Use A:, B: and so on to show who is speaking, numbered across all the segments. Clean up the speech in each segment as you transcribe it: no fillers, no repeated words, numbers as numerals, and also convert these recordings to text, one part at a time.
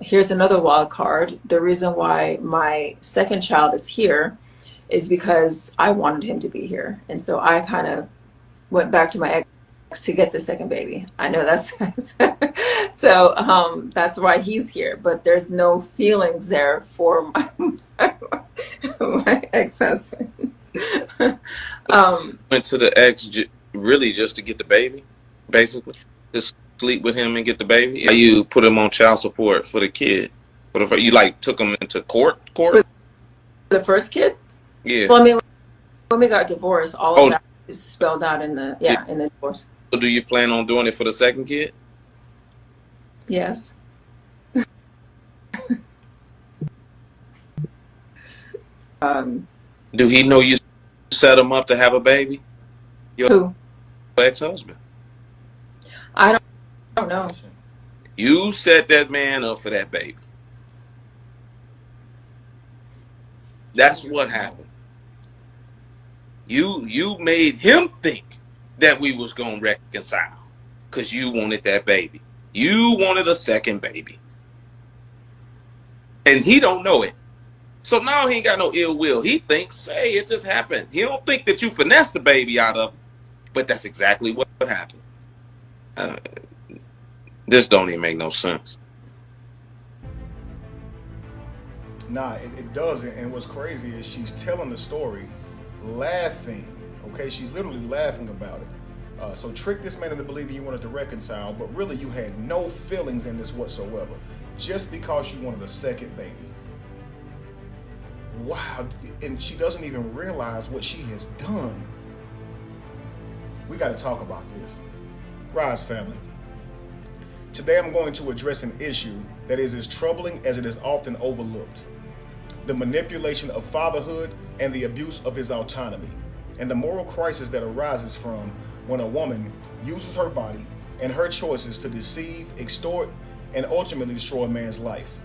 A: here's another wild card. The reason why my second child is here is because I wanted him to be here. And so I kind of went back to my ex to get the second baby. I know that's so that's why he's here. But there's no feelings there for my ex-husband. um,
B: Went to the ex really just to get the baby, basically. Just sleep with him and get the baby. Yeah, you put him on child support for the kid. But if you like took him into court?
A: for the first kid,
B: Yeah.
A: well, I mean, when we got divorced, all of
B: Oh,
A: that is spelled out in the
B: yeah.
A: in the divorce.
B: So do you plan on doing it for the second kid?
A: Yes. Um,
B: Do he know you set him up to have a baby? Your
A: who?
B: ex-husband.
A: I don't
C: Good
A: know.
C: question.
B: You set that man up for that baby.
C: True,
B: That's
C: we
B: what
C: don't know.
B: happened. You made him think that we was gonna reconcile because you wanted that baby. You wanted a second baby, and he don't know it. So now he ain't got no ill will. He thinks, hey, it just happened. He don't think that you finessed the baby out of him, but that's exactly what happened. Uh, this don't even make no sense.
C: Nah, it doesn't. And what's crazy is she's telling the story, laughing. Okay, she's literally laughing about it. So trick this man into believing you wanted to reconcile, but really you had no feelings in this whatsoever, just because you wanted a second baby. Wow, and she doesn't even realize what she has done. We got to talk about this. Rise, family. Today I'm going to address an issue that is as troubling as it is often overlooked: the manipulation of fatherhood and the abuse of his autonomy, and the moral crisis that arises from when a woman uses her body and her choices to deceive, extort, and ultimately destroy a man's life.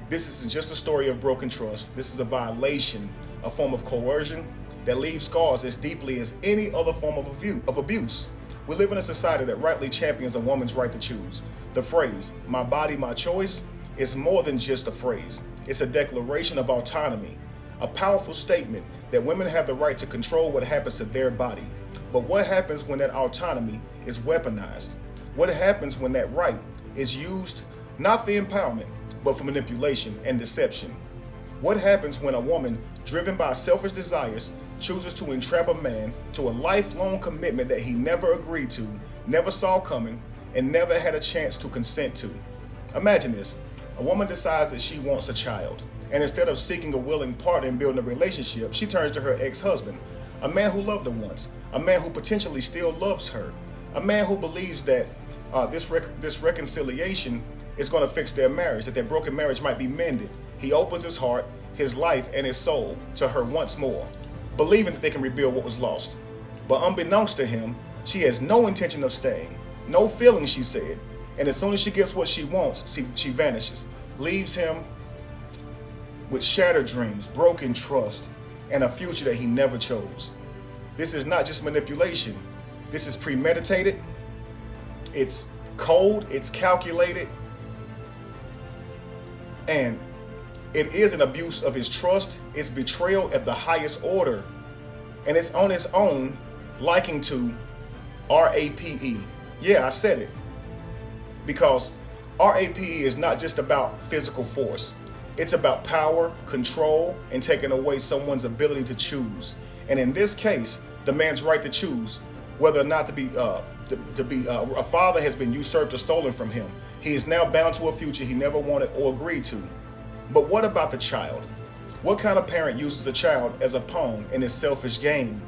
C: This isn't just a story of broken trust. This is a violation, a form of coercion that leaves scars as deeply as any other form of abuse. We live in a society that rightly champions a woman's right to choose. The phrase, "my body, my choice," is more than just a phrase. It's a declaration of autonomy, a powerful statement that women have the right to control what happens to their body. But what happens when that autonomy is weaponized? What happens when that right is used not for empowerment, but for manipulation and deception? What happens when a woman, driven by selfish desires, chooses to entrap a man to a lifelong commitment that he never agreed to, never saw coming, and never had a chance to consent to? Imagine this. A woman decides that she wants a child, and instead of seeking a willing partner and building a relationship, she turns to her ex-husband, a man who loved her once, a man who potentially still loves her, a man who believes that this reconciliation is going to fix their marriage, that their broken marriage might be mended. He opens his heart, his life, and his soul to her once more, believing that they can rebuild what was lost. But unbeknownst to him, she has no intention of staying, no feelings, she said. And as soon as she gets what she wants, she vanishes, leaves him with shattered dreams, broken trust, and a future that he never chose. This is not just manipulation. This is premeditated. It's cold. It's calculated. And it is an abuse of his trust. It's betrayal at the highest order. And it's on its own liking to RAPE. Yeah, I said it. Because RAPE is not just about physical force. It's about power, control, and taking away someone's ability to choose. And in this case, the man's right to choose whether or not to be a father has been usurped or stolen from him. He is now bound to a future he never wanted or agreed to. But what about the child? What kind of parent uses a child as a pawn in his selfish game?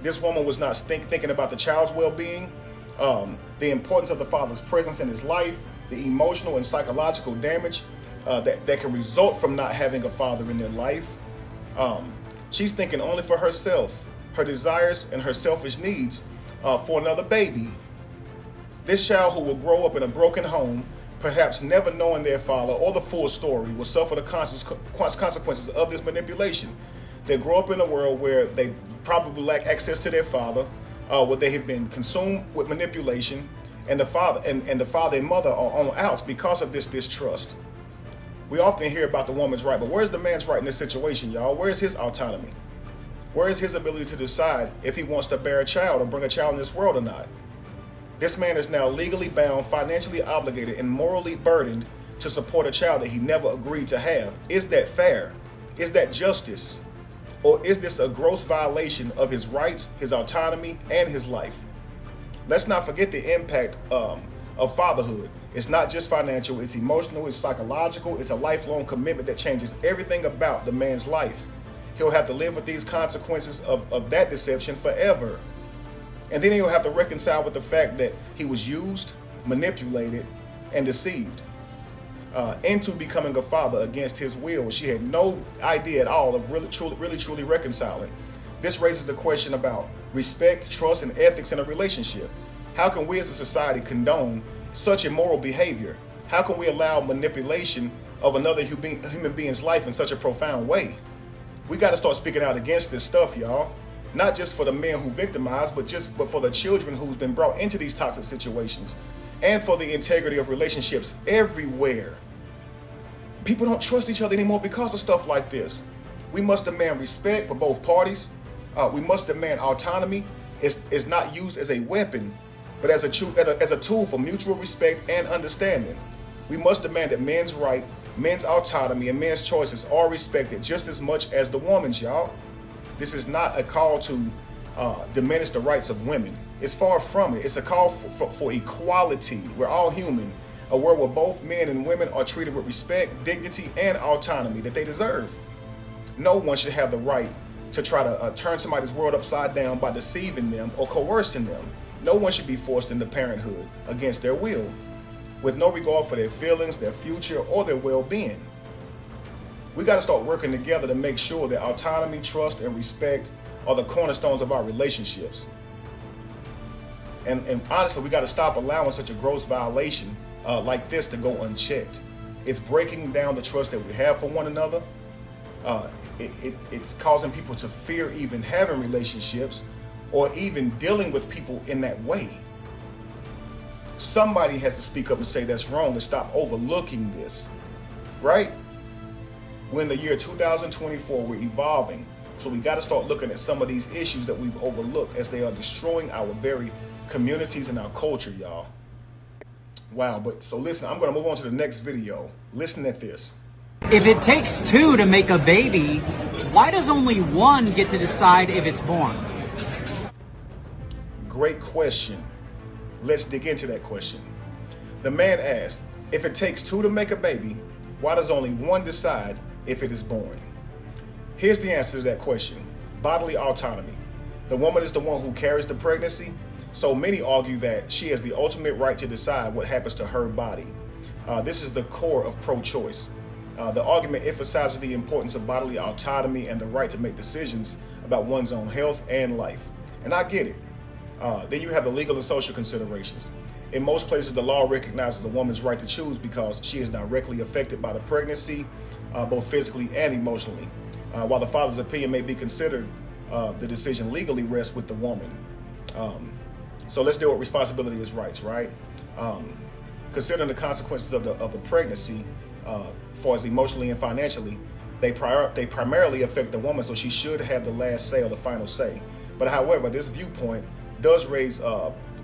C: This woman was not thinking about the child's well-being, the importance of the father's presence in his life, the emotional and psychological damage that can result from not having a father in their life. She's thinking only for herself, her desires, and her selfish needs for another baby. This child, who will grow up in a broken home, perhaps never knowing their father or the full story, will suffer the consequences of this manipulation. They grow up in a world where they probably lack access to their father, where they have been consumed with manipulation, and the father and mother are on outs because of this distrust. We often hear about the woman's right, but where's the man's right in this situation, y'all? Where's his autonomy? Where is his ability to decide if he wants to bear a child or bring a child in this world or not? This man is now legally bound, financially obligated, and morally burdened to support a child that he never agreed to have. Is that fair? Is that justice? Or is this a gross violation of his rights, his autonomy, and his life? Let's not forget the impact of fatherhood. It's not just financial, it's emotional, it's psychological, it's a lifelong commitment that changes everything about the man's life. He'll have to live with these consequences of that deception forever. And then he'll have to reconcile with the fact that he was used, manipulated, and deceived into becoming a father against his will. She had no idea at all of really truly reconciling. This raises the question about respect, trust, and ethics in a relationship. How can we as a society condone such immoral behavior? How can we allow manipulation of another human being's life in such a profound way? We got to start speaking out against this stuff, y'all. Not just for the men who victimize, but for the children who's been brought into these toxic situations, and for the integrity of relationships everywhere. People don't trust each other anymore because of stuff like this. We must demand respect for both parties. We must demand autonomy is not used as a weapon, but as a tool for mutual respect and understanding. We must demand that men's right, men's autonomy, and men's choices are respected just as much as the woman's, y'all. This is not a call to diminish the rights of women. It's far from it. It's a call for equality. We're all human. A world where both men and women are treated with respect, dignity, and autonomy that they deserve. No one should have the right to try to turn somebody's world upside down by deceiving them or coercing them. No one should be forced into parenthood against their will, with no regard for their feelings, their future, or their well-being. We got to start working together to make sure that autonomy, trust, and respect are the cornerstones of our relationships. And honestly, we got to stop allowing such a gross violation like this to go unchecked. It's breaking down the trust that we have for one another. It's causing people to fear even having relationships or even dealing with people in that way. Somebody has to speak up and say that's wrong and stop overlooking this, right? We're in the year 2024, we're evolving. So we got to start looking at some of these issues that we've overlooked as they are destroying our very communities and our culture, y'all. Wow, but so listen, I'm going to move on to the next video. Listen at this.
D: If it takes two to make a baby, why does only one get to decide if it's born?
C: Great question. Let's dig into that question. The man asked, if it takes two to make a baby, why does only one decide if it is born? Here's the answer to that question. Bodily autonomy. The woman is the one who carries the pregnancy, so many argue that she has the ultimate right to decide what happens to her body. This is the core of pro-choice. The argument emphasizes the importance of bodily autonomy and the right to make decisions about one's own health and life. And I get it. Then you have the legal and social considerations. In most places, the law recognizes the woman's right to choose because she is directly affected by the pregnancy, both physically and emotionally. While the father's opinion may be considered, the decision legally rests with the woman. So let's deal with responsibility as rights, right? Considering the consequences of the pregnancy, far as emotionally and financially, they primarily affect the woman, so she should have the last say or the final say. But however, this viewpoint does raise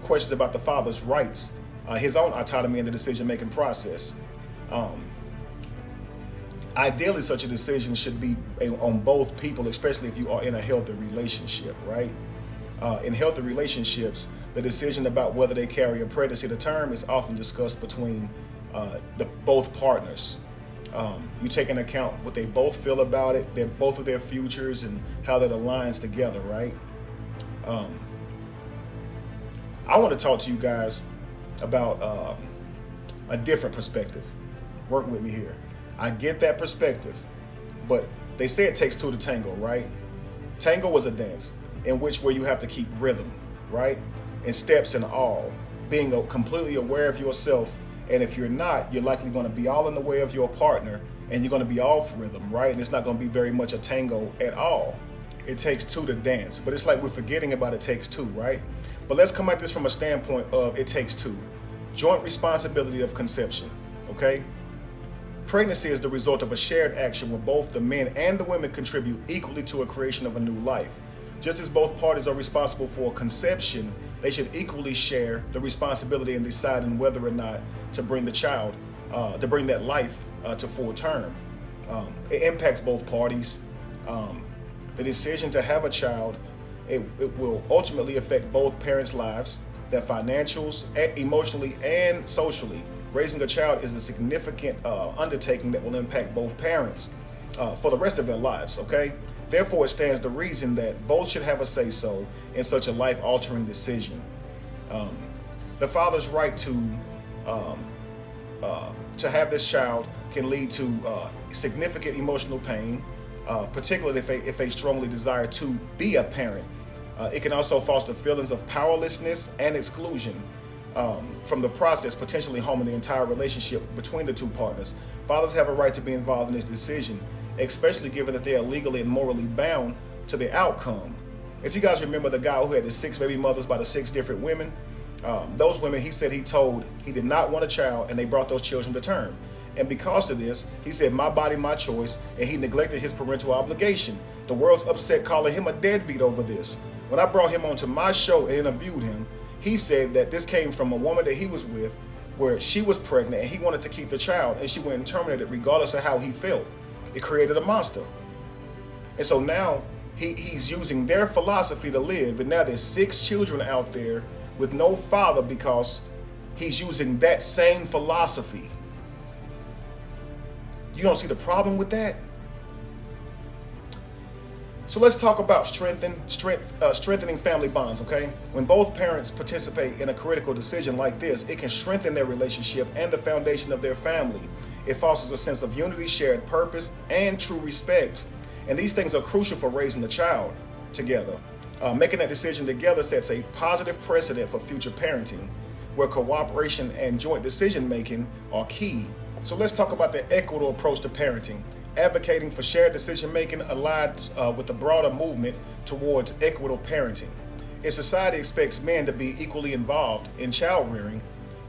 C: questions about the father's rights, his own autonomy in the decision-making process. Ideally, such a decision should be on both people, especially if you are in a healthy relationship, right? In healthy relationships, the decision about whether they carry a pregnancy to term is often discussed between both partners. You take into account what they both feel about it, both of their futures, and how that aligns together, right? I want to talk to you guys about a different perspective. Work with me here. I get that perspective, but they say it takes two to tango, right? Tango is a dance in where you have to keep rhythm, right? And steps and all, being completely aware of yourself. And if you're not, you're likely going to be all in the way of your partner, and you're going to be off rhythm, right? And it's not going to be very much a tango at all. It takes two to dance, but it's like we're forgetting about it takes two, right? But let's come at this from a standpoint of it takes two. Joint responsibility of conception, okay? Pregnancy is the result of a shared action where both the men and the women contribute equally to a creation of a new life. Just as both parties are responsible for conception, they should equally share the responsibility in deciding whether or not to bring the child, to bring that life to full term. It impacts both parties. The decision to have a child, it will ultimately affect both parents' lives, their financials, emotionally, and socially. Raising a child is a significant undertaking that will impact both parents for the rest of their lives, okay? Therefore, it stands to reason that both should have a say-so in such a life-altering decision. The father's right to have this child can lead to significant emotional pain, particularly if they strongly desire to be a parent. It can also foster feelings of powerlessness and exclusion from the process, potentially harming the entire relationship between the two partners. Fathers have a right to be involved in this decision, especially given that they are legally and morally bound to the outcome. If you guys remember the guy who had the 6 baby mothers by the 6 different women, those women, he said he did not want a child, and they brought those children to term. And because of this, he said, my body, my choice, and he neglected his parental obligation. The world's upset, calling him a deadbeat over this. When I brought him onto my show and interviewed him, he said that this came from a woman that he was with where she was pregnant and he wanted to keep the child, and she went and terminated regardless of how he felt. It created a monster. And so now he's using their philosophy to live, and now there's 6 children out there with no father because he's using that same philosophy. You don't see the problem with that? So let's talk about strengthening family bonds, okay? When both parents participate in a critical decision like this, it can strengthen their relationship and the foundation of their family. It fosters a sense of unity, shared purpose, and true respect. And these things are crucial for raising a child together. Making that decision together sets a positive precedent for future parenting, where cooperation and joint decision-making are key. So let's talk about the equitable approach to parenting. Advocating for shared decision-making aligns with the broader movement towards equitable parenting. If society expects men to be equally involved in child rearing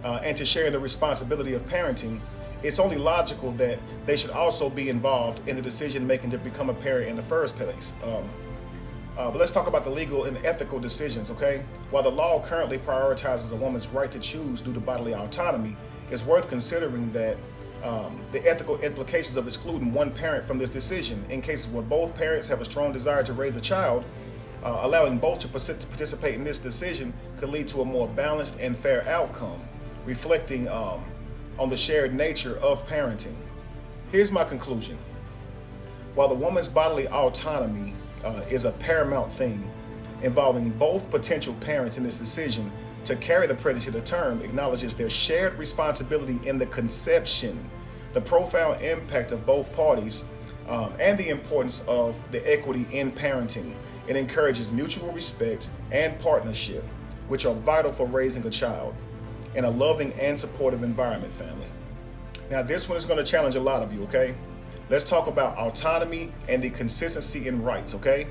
C: and to share in the responsibility of parenting, it's only logical that they should also be involved in the decision-making to become a parent in the first place. But let's talk about the legal and ethical decisions, okay? While the law currently prioritizes a woman's right to choose due to bodily autonomy, it's worth considering that the ethical implications of excluding one parent from this decision. In cases where both parents have a strong desire to raise a child, allowing both to participate in this decision could lead to a more balanced and fair outcome, reflecting on the shared nature of parenting. Here's my conclusion. While the woman's bodily autonomy is a paramount thing, involving both potential parents in this decision to carry the pregnancy to term acknowledges their shared responsibility in the conception, the profound impact of both parties, and the importance of the equity in parenting. It encourages mutual respect and partnership, which are vital for raising a child in a loving and supportive environment, family. Now, this one is going to challenge a lot of you, okay? Let's talk about autonomy and the consistency in rights, okay?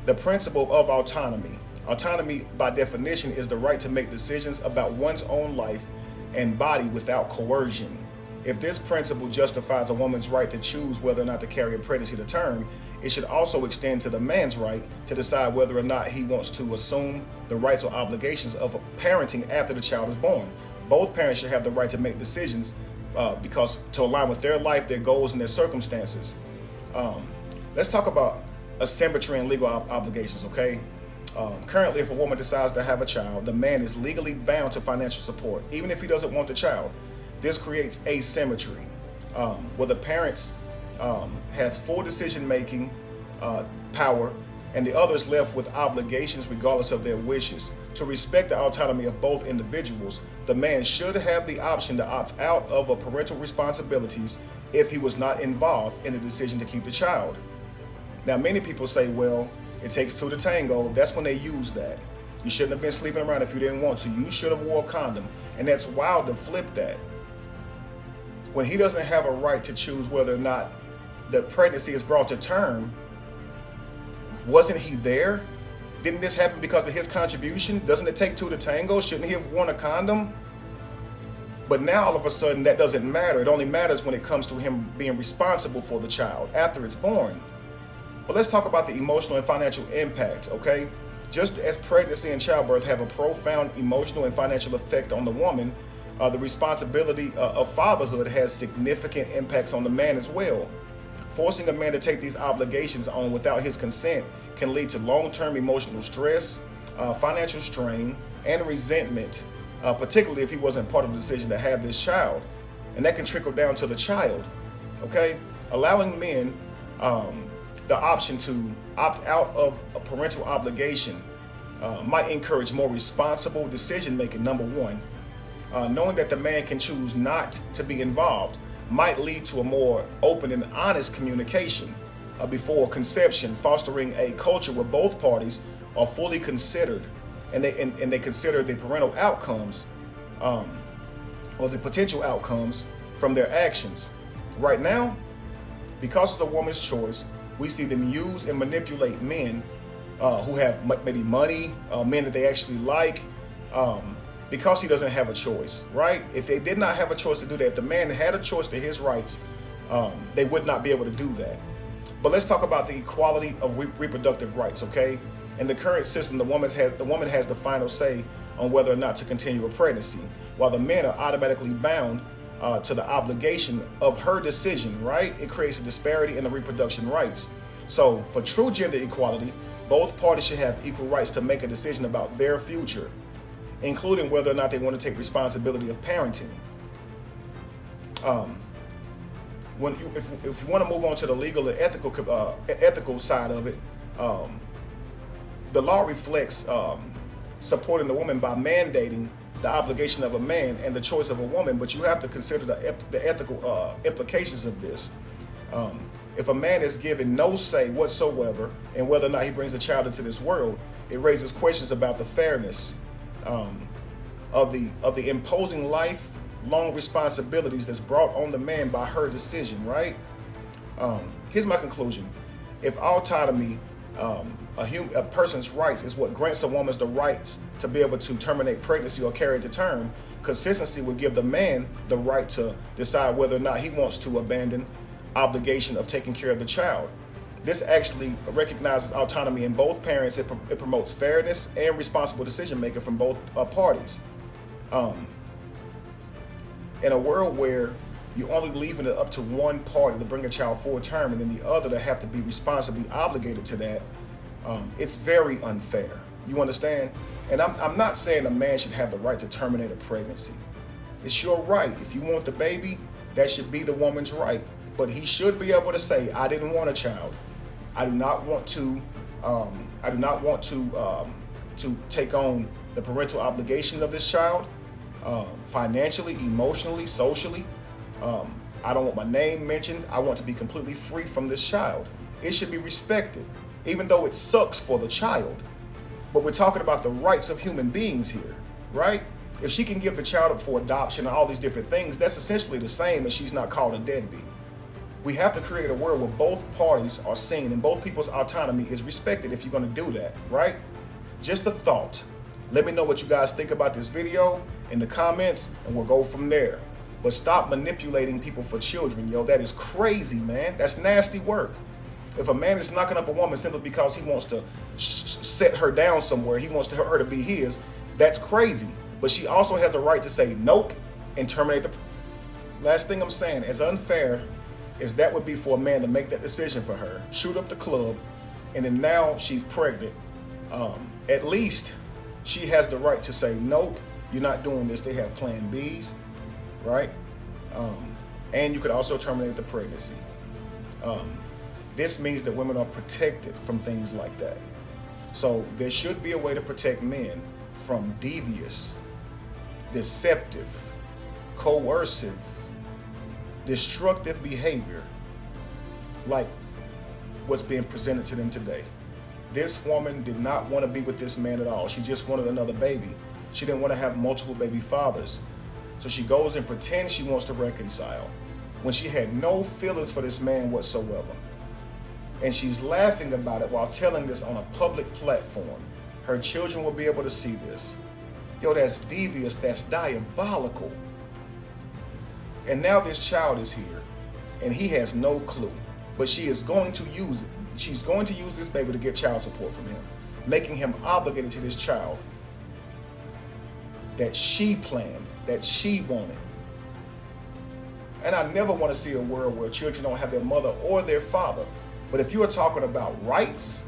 C: The principle of autonomy. Autonomy, by definition, is the right to make decisions about one's own life and body without coercion. If this principle justifies a woman's right to choose whether or not to carry a pregnancy to term, it should also extend to the man's right to decide whether or not he wants to assume the rights or obligations of parenting after the child is born. Both parents should have the right to make decisions because to align with their life, their goals, and their circumstances. Let's talk about asymmetry and legal obligations, okay? Currently, if a woman decides to have a child, the man is legally bound to financial support, even if he doesn't want the child. This creates asymmetry, where the parents has full decision-making power, and the other is left with obligations regardless of their wishes. To respect the autonomy of both individuals, the man should have the option to opt out of parental responsibilities if he was not involved in the decision to keep the child. Now, many people say, well, it takes 2 to tango. That's when they use that. You shouldn't have been sleeping around if you didn't want to. You should have wore a condom. And that's wild to flip that. When he doesn't have a right to choose whether or not the pregnancy is brought to term, wasn't he there? Didn't this happen because of his contribution? Doesn't it take 2 to tango? Shouldn't he have worn a condom? But now all of a sudden that doesn't matter. It only matters when it comes to him being responsible for the child after it's born. But let's talk about the emotional and financial impact, okay? Just as pregnancy and childbirth have a profound emotional and financial effect on the woman, the responsibility of fatherhood has significant impacts on the man as well. Forcing a man to take these obligations on without his consent can lead to long-term emotional stress, financial strain, and resentment, particularly if he wasn't part of the decision to have this child. And that can trickle down to the child, okay? Allowing men the option to opt out of a parental obligation might encourage more responsible decision making, number one. Knowing that the man can choose not to be involved might lead to a more open and honest communication before conception, fostering a culture where both parties are fully considered and they consider the parental outcomes or the potential outcomes from their actions. Right now, because it's a woman's choice, we see them use and manipulate men who have maybe money, men that they actually like, because he doesn't have a choice, right? If they did not have a choice to do that, if the man had a choice to his rights, they would not be able to do that. But let's talk about the equality of reproductive rights, okay? In the current system, the woman has the final say on whether or not to continue a pregnancy, while the men are automatically bound to the obligation of her decision, right? It creates a disparity in the reproduction rights. So for true gender equality, both parties should have equal rights to make a decision about their future, including whether or not they want to take responsibility of parenting. If you want to move on to the legal and ethical side of it, the law reflects supporting the woman by mandating the obligation of a man and the choice of a woman, but you have to consider the ethical implications of this. If a man is given no say whatsoever in whether or not he brings a child into this world, it raises questions about the fairness of the imposing lifelong responsibilities that's brought on the man by her decision, right? Here's my conclusion. If autonomy, a person's rights, is what grants a woman the rights to be able to terminate pregnancy or carry it to term, consistency would give the man the right to decide whether or not he wants to abandon obligation of taking care of the child. This actually recognizes autonomy in both parents. It promotes fairness and responsible decision making from both parties. In a world where you're only leaving it up to one party to bring a child full term and then the other to have to be responsibly obligated to that, it's very unfair. You understand? And I'm not saying a man should have the right to terminate a pregnancy. It's your right. If you want the baby, that should be the woman's right. But he should be able to say, I didn't want a child. I do not want to. To take on the parental obligation of this child, financially, emotionally, socially. I don't want my name mentioned. I want to be completely free from this child. It should be respected, even though it sucks for the child. But we're talking about the rights of human beings here, right? If she can give the child up for adoption and all these different things, that's essentially the same as she's not called a deadbeat. We have to create a world where both parties are seen and both people's autonomy is respected if you're going to do that, right? Just a thought. Let me know what you guys think about this video in the comments and we'll go from there. But stop manipulating people for children, yo. That is crazy, man. That's nasty work. If a man is knocking up a woman simply because he wants to set her down somewhere, he wants her to be his, that's crazy. But she also has a right to say nope and terminate the... Last thing I'm saying, as unfair as that would be for a man to make that decision for her, shoot up the club, and then now she's pregnant, at least she has the right to say, nope, you're not doing this. They have plan Bs, right? And you could also terminate the pregnancy. This means that women are protected from things like that. So there should be a way to protect men from devious, deceptive, coercive, destructive behavior like what's being presented to them today. This woman did not want to be with this man at all. She just wanted another baby. She didn't want to have multiple baby fathers. So she goes and pretends she wants to reconcile when she had no feelings for this man whatsoever. And she's laughing about it while telling this on a public platform. Her children will be able to see this. Yo, that's devious, that's diabolical. And now this child is here, and he has no clue. But she is going to use it. She's going to use this baby to get child support from him, making him obligated to this child that she planned, that she wanted. And I never want to see a world where children don't have their mother or their father. But if you are talking about rights,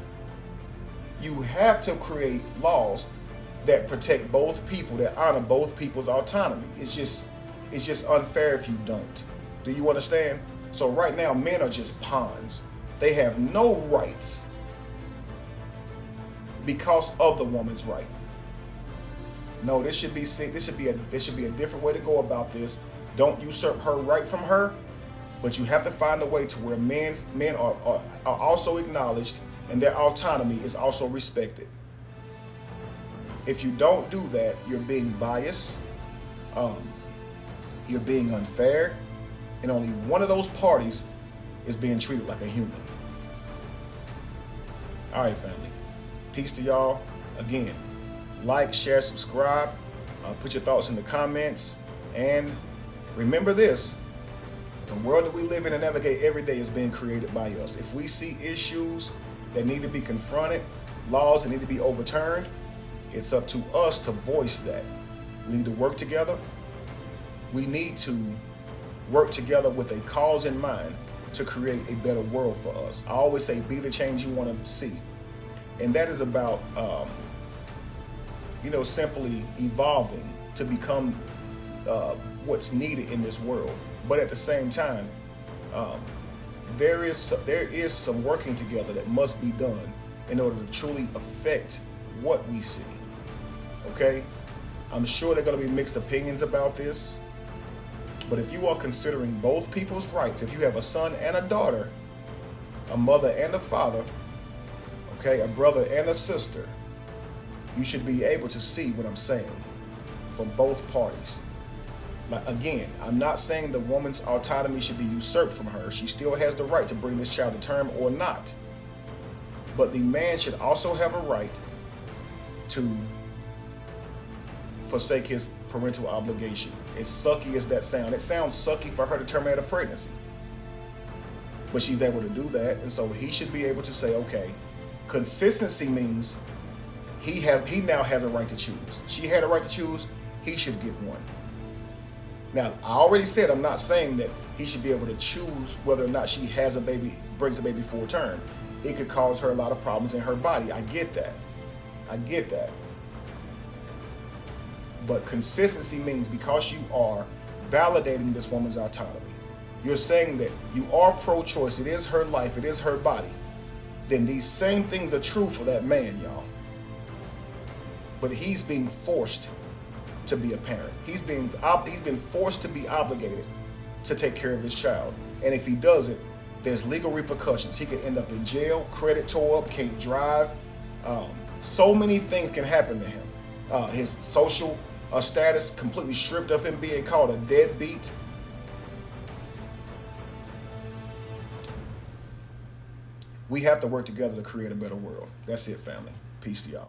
C: you have to create laws that protect both people, that honor both people's autonomy. It's just unfair if you don't. Do you understand? So right now, men are just pawns. They have no rights because of the woman's right. No, this should be a different way to go about this. Don't usurp her right from her, but you have to find a way to where men are also acknowledged and their autonomy is also respected. If you don't do that, you're being biased, you're being unfair, and only one of those parties is being treated like a human. All right, family. Peace to y'all. Again, like, share, subscribe. Put your thoughts in the comments. And remember this, the world that we live in and navigate every day is being created by us. If we see issues that need to be confronted, laws that need to be overturned, it's up to us to voice that. We need to work together. We need to work together with a cause in mind to create a better world for us. I always say, be the change you want to see. And that is about, simply evolving to become what's needed in this world. But at the same time, there is some working together that must be done in order to truly affect what we see. Okay? I'm sure there are going to be mixed opinions about this. But if you are considering both people's rights, if you have a son and a daughter, a mother and a father, okay, a brother and a sister, you should be able to see what I'm saying from both parties. Like, again, I'm not saying the woman's autonomy should be usurped from her. She still has the right to bring this child to term or not. But the man should also have a right to forsake his parental obligation. As sucky as that sounds, it sounds sucky for her to terminate a pregnancy. But she's able to do that, and so he should be able to say, okay, consistency means he now has a right to choose. She had a right to choose, he should get one. Now, I already said I'm not saying that he should be able to choose whether or not she has a baby, brings a baby full term. It could cause her a lot of problems in her body. I get that. But consistency means because you are validating this woman's autonomy, you're saying that you are pro-choice, it is her life, it is her body, then these same things are true for that man, y'all. But he's being forced to be a parent. He's been forced to be obligated to take care of his child. And if he doesn't, there's legal repercussions. He could end up in jail, credit tore up, can't drive. So many things can happen to him. His social status completely stripped of him, being called a deadbeat. We have to work together to create a better world. That's it, family. Peace to y'all.